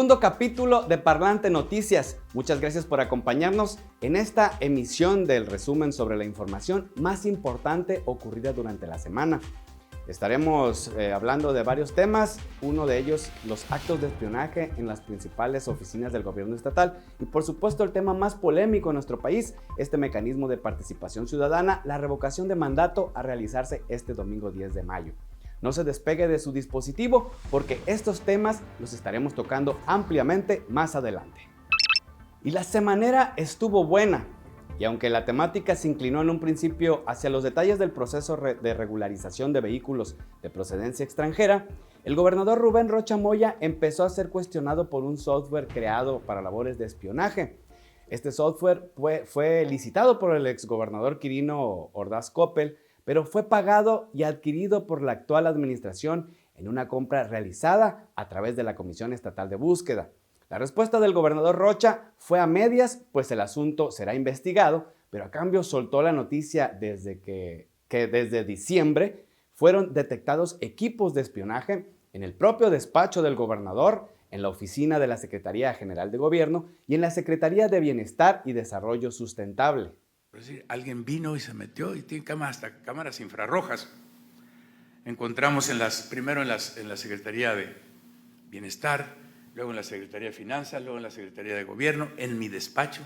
Segundo capítulo de Parlante Noticias. Muchas gracias por acompañarnos en esta emisión del resumen sobre la información más importante ocurrida durante la semana. Estaremos hablando de varios temas, uno de ellos los actos de espionaje en las principales oficinas del gobierno estatal y por supuesto el tema más polémico en nuestro país, este mecanismo de participación ciudadana, la revocación de mandato a realizarse este domingo 10 de mayo. No se despegue de su dispositivo porque estos temas los estaremos tocando ampliamente más adelante. Y la semanera estuvo buena. Y aunque la temática se inclinó en un principio hacia los detalles del proceso de regularización de vehículos de procedencia extranjera, el gobernador Rubén Rocha Moya empezó a ser cuestionado por un software creado para labores de espionaje. Este software fue licitado por el exgobernador Quirino Ordaz Coppel, pero fue pagado y adquirido por la actual administración en una compra realizada a través de la Comisión Estatal de Búsqueda. La respuesta del gobernador Rocha fue a medias, pues el asunto será investigado, pero a cambio soltó la noticia que desde diciembre fueron detectados equipos de espionaje en el propio despacho del gobernador, en la oficina de la Secretaría General de Gobierno y en la Secretaría de Bienestar y Desarrollo Sustentable. Es decir, alguien vino y se metió y tiene hasta cámaras infrarrojas. Encontramos primero en la Secretaría de Bienestar, luego en la Secretaría de Finanzas, luego en la Secretaría de Gobierno, en mi despacho.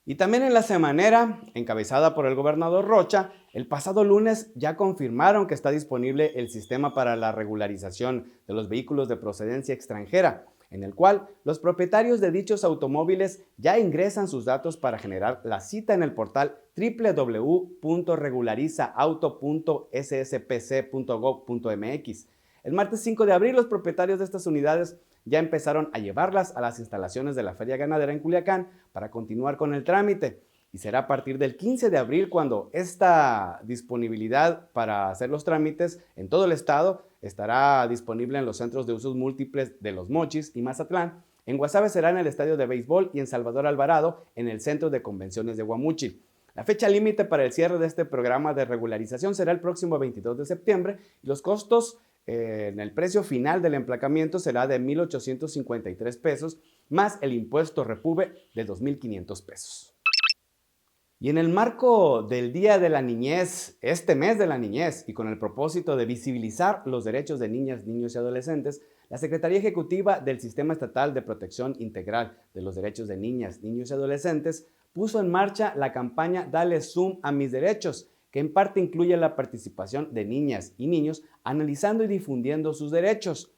Y también en la semanera, encabezada por el gobernador Rocha, el pasado lunes ya confirmaron que está disponible el sistema para la regularización de los vehículos de procedencia extranjera, en el cual los propietarios de dichos automóviles ya ingresan sus datos para generar la cita en el portal www.regularizauto.sspc.gov.mx. El martes 5 de abril, los propietarios de estas unidades ya empezaron a llevarlas a las instalaciones de la Feria Ganadera en Culiacán para continuar con el trámite. Y será a partir del 15 de abril cuando esta disponibilidad para hacer los trámites en todo el estado estará disponible en los centros de usos múltiples de Los Mochis y Mazatlán. En Guasave será en el estadio de béisbol y en Salvador Alvarado en el centro de convenciones de Guamúchil. La fecha límite para el cierre de este programa de regularización será el próximo 22 de septiembre y los costos en el precio final del emplacamiento será de $1,853 más el impuesto repube de $2,500. Y en el marco del Día de la Niñez, este mes de la niñez, y con el propósito de visibilizar los derechos de niñas, niños y adolescentes, la Secretaría Ejecutiva del Sistema Estatal de Protección Integral de los Derechos de Niñas, Niños y Adolescentes puso en marcha la campaña Dale Zoom a mis derechos, que en parte incluye la participación de niñas y niños analizando y difundiendo sus derechos.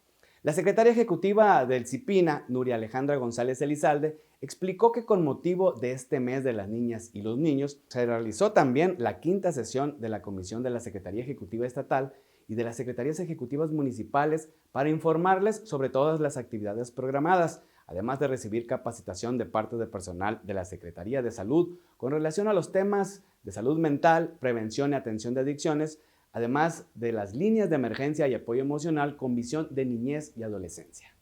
La secretaria ejecutiva del CIPINA, Nuria Alejandra González Elizalde, explicó que con motivo de este mes de las niñas y los niños, se realizó también la quinta sesión de la Comisión de la Secretaría Ejecutiva Estatal y de las Secretarías Ejecutivas Municipales para informarles sobre todas las actividades programadas, además de recibir capacitación de parte del personal de la Secretaría de Salud con relación a los temas de salud mental, prevención y atención de adicciones, además de las líneas de emergencia y apoyo emocional con visión de niñez y adolescencia.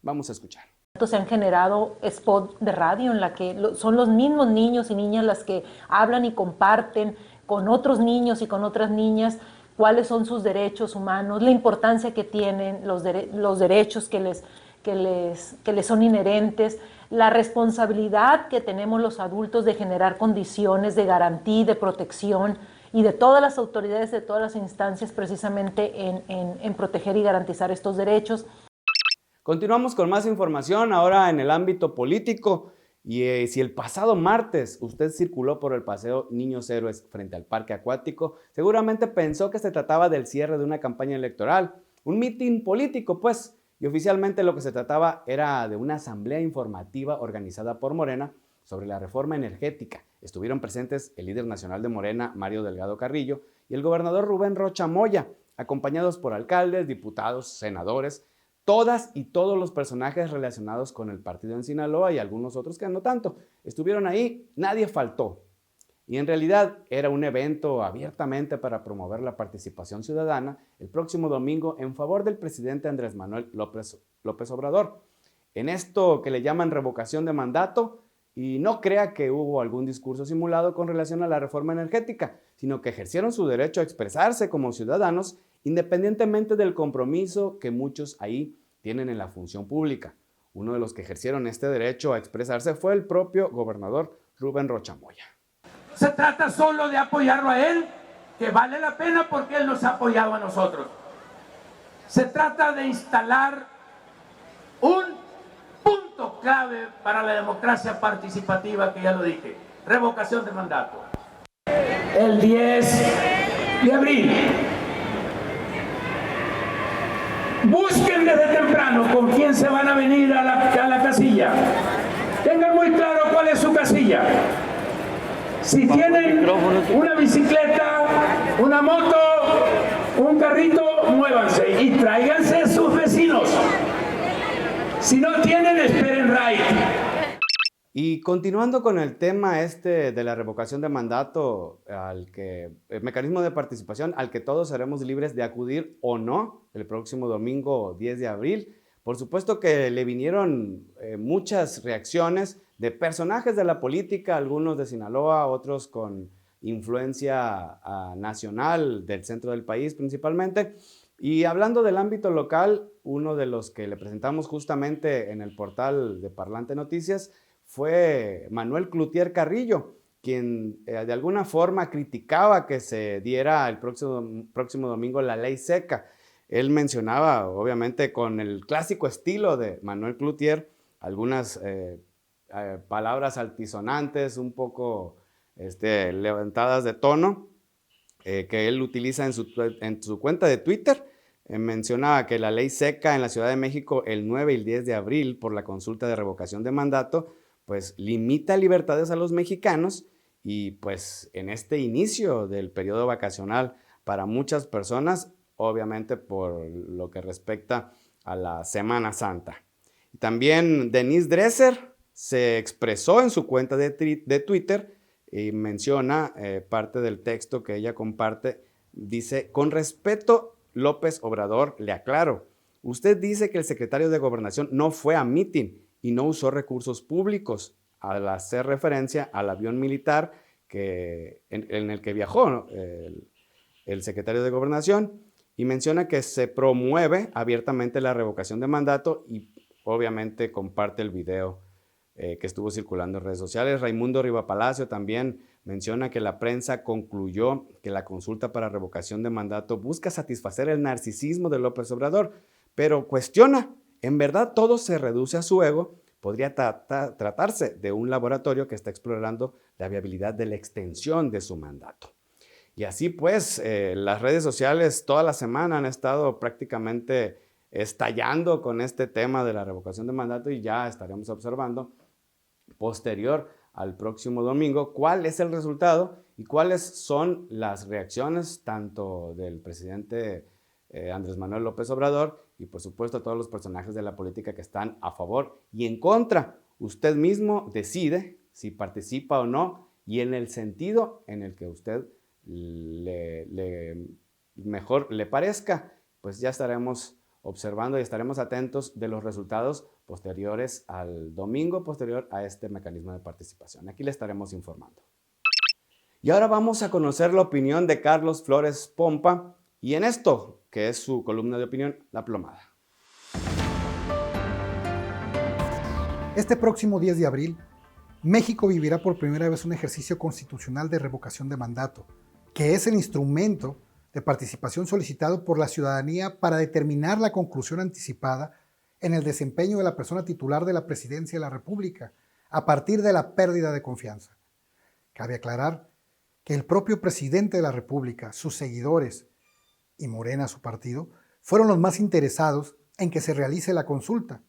Vamos a escuchar. Se han generado spots de radio en la que son los mismos niños y niñas las que hablan y comparten con otros niños y con otras niñas cuáles son sus derechos humanos, la importancia que tienen los derechos que les son inherentes, la responsabilidad que tenemos los adultos de generar condiciones de garantía y de protección y de todas las autoridades, de todas las instancias precisamente en proteger y garantizar estos derechos. Continuamos con más información ahora en el ámbito político y si el pasado martes usted circuló por el Paseo Niños Héroes frente al Parque Acuático, seguramente pensó que se trataba del cierre de una campaña electoral, un mitin político pues, y oficialmente lo que se trataba era de una asamblea informativa organizada por Morena sobre la reforma energética. Estuvieron presentes el líder nacional de Morena, Mario Delgado Carrillo, y el gobernador Rubén Rocha Moya, acompañados por alcaldes, diputados, senadores, todas y todos los personajes relacionados con el partido en Sinaloa y algunos otros que no tanto. Estuvieron ahí, nadie faltó. Y en realidad era un evento abiertamente para promover la participación ciudadana el próximo domingo en favor del presidente Andrés Manuel López Obrador. En esto que le llaman revocación de mandato, y no crea que hubo algún discurso simulado con relación a la reforma energética, sino que ejercieron su derecho a expresarse como ciudadanos independientemente del compromiso que muchos ahí tienen en la función pública. Uno de los que ejercieron este derecho a expresarse fue el propio gobernador Rubén Rocha Moya. Se trata solo de apoyarlo a él, que vale la pena porque él nos ha apoyado a nosotros. Se trata de instalar un punto clave para la democracia participativa, que ya lo dije, revocación de mandato. El 10 de abril. Busquen desde temprano con quién se van a venir a la casilla. Tengan muy claro cuál es su casilla. Si tienen una bicicleta, una moto, un carrito, muévanse y tráiganse sus vecinos. Si no tienen, esperen ride. Y continuando con el tema de la revocación de mandato, el mecanismo de participación al que todos seremos libres de acudir o no el próximo domingo 10 de abril, por supuesto que le vinieron muchas reacciones de personajes de la política, algunos de Sinaloa, otros con influencia nacional del centro del país principalmente. Y hablando del ámbito local, uno de los que le presentamos justamente en el portal de Parlante Noticias fue Manuel Cloutier Carrillo, quien de alguna forma criticaba que se diera el próximo domingo la ley seca. Él mencionaba, obviamente, con el clásico estilo de Manuel Cloutier, algunas palabras altisonantes, un poco levantadas de tono, que él utiliza en su cuenta de Twitter. Mencionaba que la ley seca en la Ciudad de México el 9 y el 10 de abril por la consulta de revocación de mandato, pues limita libertades a los mexicanos y pues en este inicio del periodo vacacional para muchas personas, obviamente por lo que respecta a la Semana Santa. También Denise Dresser se expresó en su cuenta de Twitter y menciona parte del texto que ella comparte. Dice: con respeto, López Obrador, le aclaro, usted dice que el secretario de Gobernación no fue a mitin y no usó recursos públicos, al hacer referencia al avión militar en el que viajó, ¿no?, el secretario de Gobernación, y menciona que se promueve abiertamente la revocación de mandato y obviamente comparte el video que estuvo circulando en redes sociales. Raimundo Rivapalacio también menciona que la prensa concluyó que la consulta para revocación de mandato busca satisfacer el narcisismo de López Obrador, pero cuestiona, ¿en verdad todo se reduce a su ego? Podría tratarse de un laboratorio que está explorando la viabilidad de la extensión de su mandato. Y así pues, las redes sociales toda la semana han estado prácticamente estallando con este tema de la revocación de mandato y ya estaremos observando posterior al próximo domingo cuál es el resultado y cuáles son las reacciones tanto del presidente Andrés Manuel López Obrador y por supuesto todos los personajes de la política que están a favor y en contra. Usted mismo decide si participa o no y en el sentido en el que usted mejor le parezca, pues ya estaremos observando y estaremos atentos de los resultados posteriores al domingo, posterior a este mecanismo de participación. Aquí le estaremos informando. Y ahora vamos a conocer la opinión de Carlos Flores Pompa y en esto, que es su columna de opinión, La Plomada. Este próximo 10 de abril, México vivirá por primera vez un ejercicio constitucional de revocación de mandato, que es el instrumento de participación solicitado por la ciudadanía para determinar la conclusión anticipada en el desempeño de la persona titular de la presidencia de la República a partir de la pérdida de confianza. Cabe aclarar que el propio presidente de la República, sus seguidores y Morena, su partido, fueron los más interesados en que se realice la consulta.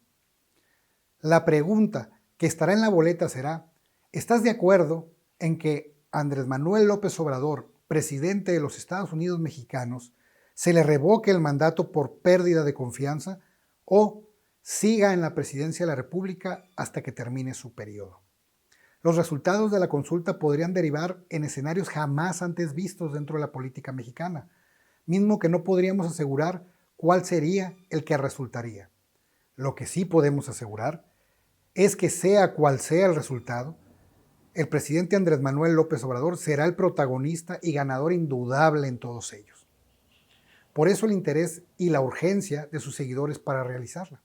La pregunta que estará en la boleta será: ¿estás de acuerdo en que Andrés Manuel López Obrador, presidente de los Estados Unidos mexicanos, se le revoque el mandato por pérdida de confianza o siga en la presidencia de la República hasta que termine su periodo? Los resultados de la consulta podrían derivar en escenarios jamás antes vistos dentro de la política mexicana, mismo que no podríamos asegurar cuál sería el que resultaría. Lo que sí podemos asegurar es que sea cual sea el resultado, el presidente Andrés Manuel López Obrador será el protagonista y ganador indudable en todos ellos. Por eso el interés y la urgencia de sus seguidores para realizarla.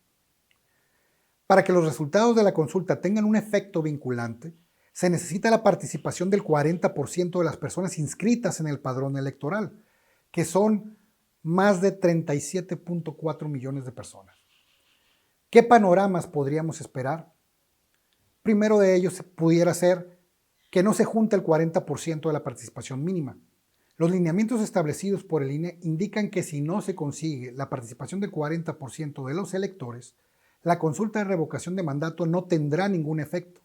Para que los resultados de la consulta tengan un efecto vinculante, se necesita la participación del 40% de las personas inscritas en el padrón electoral, que son más de 37.4 millones de personas. ¿Qué panoramas podríamos esperar? Primero de ellos pudiera ser que no se junte el 40% de la participación mínima. Los lineamientos establecidos por el INE indican que si no se consigue la participación del 40% de los electores, la consulta de revocación de mandato no tendrá ningún efecto.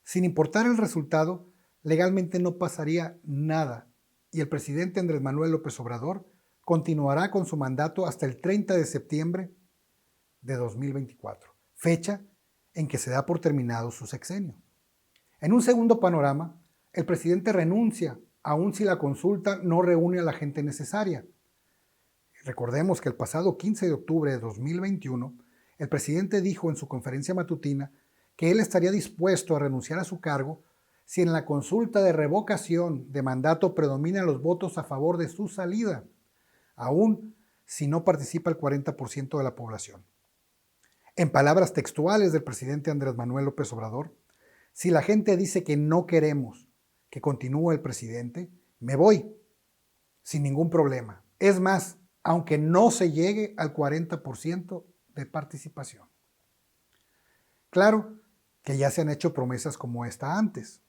Sin importar el resultado, legalmente no pasaría nada y el presidente Andrés Manuel López Obrador continuará con su mandato hasta el 30 de septiembre de 2024, fecha en que se da por terminado su sexenio. En un segundo panorama, el presidente renuncia, aun si la consulta no reúne a la gente necesaria. Recordemos que el pasado 15 de octubre de 2021, el presidente dijo en su conferencia matutina que él estaría dispuesto a renunciar a su cargo si en la consulta de revocación de mandato predominan los votos a favor de su salida, aun si no participa el 40% de la población. En palabras textuales del presidente Andrés Manuel López Obrador, si la gente dice que no queremos que continúe el presidente, me voy, sin ningún problema. Es más, aunque no se llegue al 40% de participación. Claro que ya se han hecho promesas como esta antes,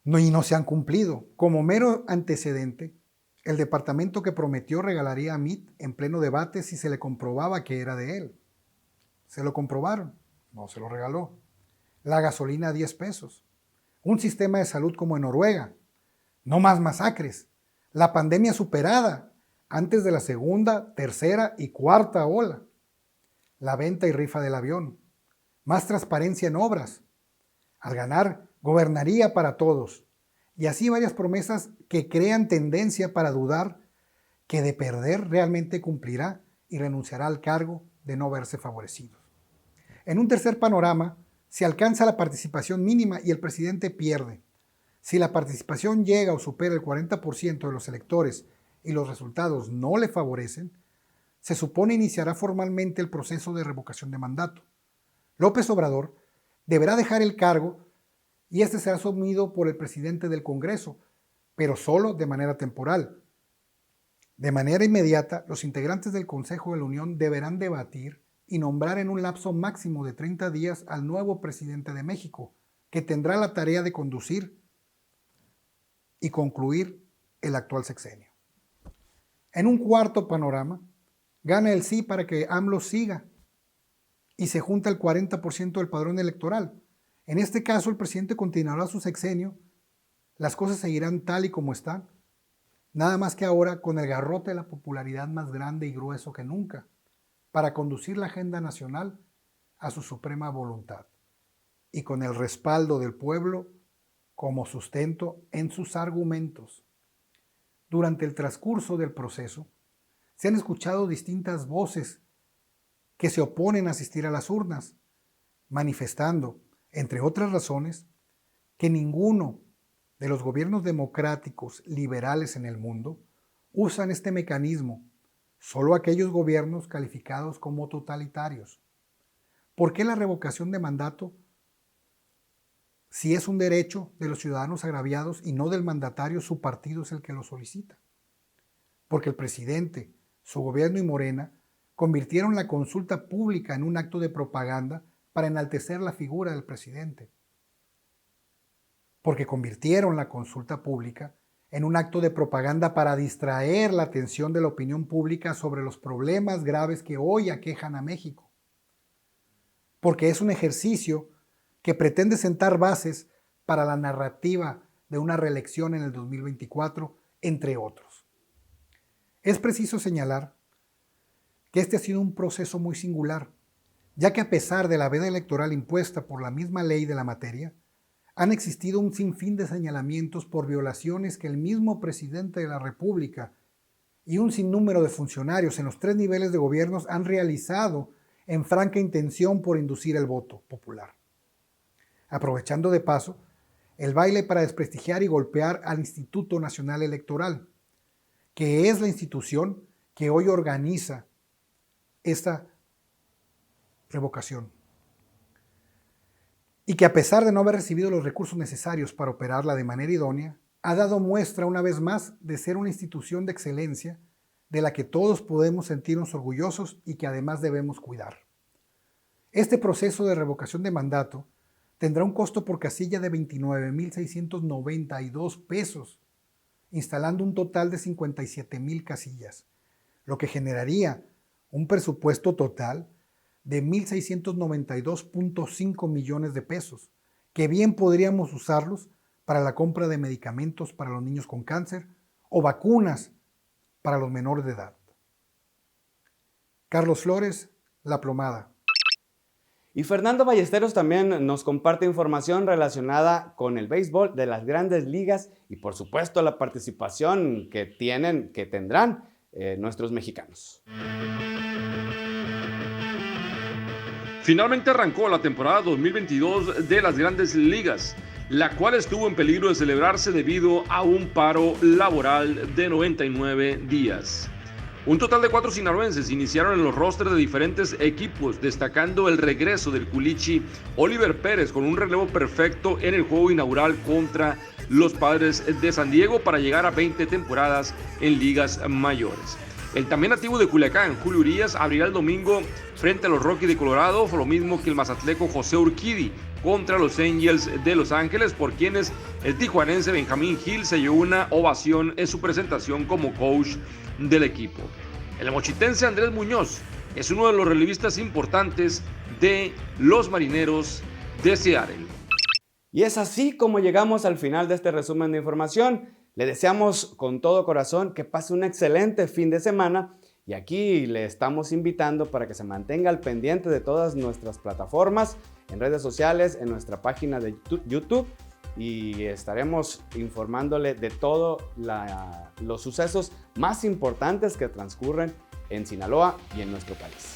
y no se han cumplido. Como mero antecedente, el departamento que prometió regalaría a MIT en pleno debate si se le comprobaba que era de él. Se lo comprobaron, no se lo regaló. La gasolina a 10 pesos. Un sistema de salud como en Noruega. No más masacres. La pandemia superada antes de la segunda, tercera y cuarta ola. La venta y rifa del avión. Más transparencia en obras. Al ganar, gobernaría para todos. Y así varias promesas que crean tendencia para dudar que de perder realmente cumplirá y renunciará al cargo de no verse favorecidos. En un tercer panorama, se alcanza la participación mínima y el presidente pierde. Si la participación llega o supera el 40% de los electores y los resultados no le favorecen, se supone iniciará formalmente el proceso de revocación de mandato. López Obrador deberá dejar el cargo y este será asumido por el presidente del Congreso, pero solo de manera temporal. De manera inmediata, los integrantes del Consejo de la Unión deberán debatir y nombrar en un lapso máximo de 30 días al nuevo presidente de México, que tendrá la tarea de conducir y concluir el actual sexenio. En un cuarto panorama, gana el sí para que AMLO siga y se junta el 40% del padrón electoral. En este caso, el presidente continuará su sexenio, las cosas seguirán tal y como están, nada más que ahora con el garrote de la popularidad más grande y grueso que nunca, para conducir la agenda nacional a su suprema voluntad y con el respaldo del pueblo como sustento en sus argumentos. Durante el transcurso del proceso, se han escuchado distintas voces que se oponen a asistir a las urnas, manifestando, entre otras razones, que ninguno de los gobiernos democráticos liberales en el mundo usan este mecanismo, solo aquellos gobiernos calificados como totalitarios. ¿Por qué la revocación de mandato si es un derecho de los ciudadanos agraviados y no del mandatario, su partido es el que lo solicita? Porque el presidente, su gobierno y Morena convirtieron la consulta pública en un acto de propaganda para enaltecer la figura del presidente. Porque convirtieron la consulta pública en un acto de propaganda para distraer la atención de la opinión pública sobre los problemas graves que hoy aquejan a México. Porque es un ejercicio que pretende sentar bases para la narrativa de una reelección en el 2024, entre otros. Es preciso señalar que este ha sido un proceso muy singular, ya que a pesar de la veda electoral impuesta por la misma ley de la materia, han existido un sinfín de señalamientos por violaciones que el mismo presidente de la República y un sinnúmero de funcionarios en los 3 niveles de gobiernos han realizado en franca intención por inducir el voto popular. Aprovechando de paso el baile para desprestigiar y golpear al Instituto Nacional Electoral, que es la institución que hoy organiza esta revocación. Y que a pesar de no haber recibido los recursos necesarios para operarla de manera idónea, ha dado muestra una vez más de ser una institución de excelencia de la que todos podemos sentirnos orgullosos y que además debemos cuidar. Este proceso de revocación de mandato tendrá un costo por casilla de 29,692 pesos, instalando un total de 57,000 casillas, lo que generaría un presupuesto total de 1,692.5 millones de pesos, que bien podríamos usarlos para la compra de medicamentos para los niños con cáncer o vacunas para los menores de edad. Carlos Flores, La Plomada. Y Fernando Ballesteros también nos comparte información relacionada con el béisbol de las grandes ligas y por supuesto la participación que tendrán nuestros mexicanos. Finalmente arrancó la temporada 2022 de las grandes ligas, la cual estuvo en peligro de celebrarse debido a un paro laboral de 99 días. Un total de 4 sinaloenses iniciaron en los rosters de diferentes equipos, destacando el regreso del culichi Oliver Pérez con un relevo perfecto en el juego inaugural contra los Padres de San Diego para llegar a 20 temporadas en ligas mayores. El también nativo de Culiacán, Julio Urias, abrirá el domingo frente a los Rockies de Colorado, lo mismo que el mazatleco José Urquidi contra los Angels de Los Ángeles, por quienes el tijuanense Benjamín Gil se llevó una ovación en su presentación como coach del equipo. El mochitense Andrés Muñoz es uno de los relevistas importantes de los Marineros de Seattle. Y es así como llegamos al final de este resumen de información. Le deseamos con todo corazón que pase un excelente fin de semana y aquí le estamos invitando para que se mantenga al pendiente de todas nuestras plataformas, en redes sociales, en nuestra página de YouTube y estaremos informándole de todos los sucesos más importantes que transcurren en Sinaloa y en nuestro país.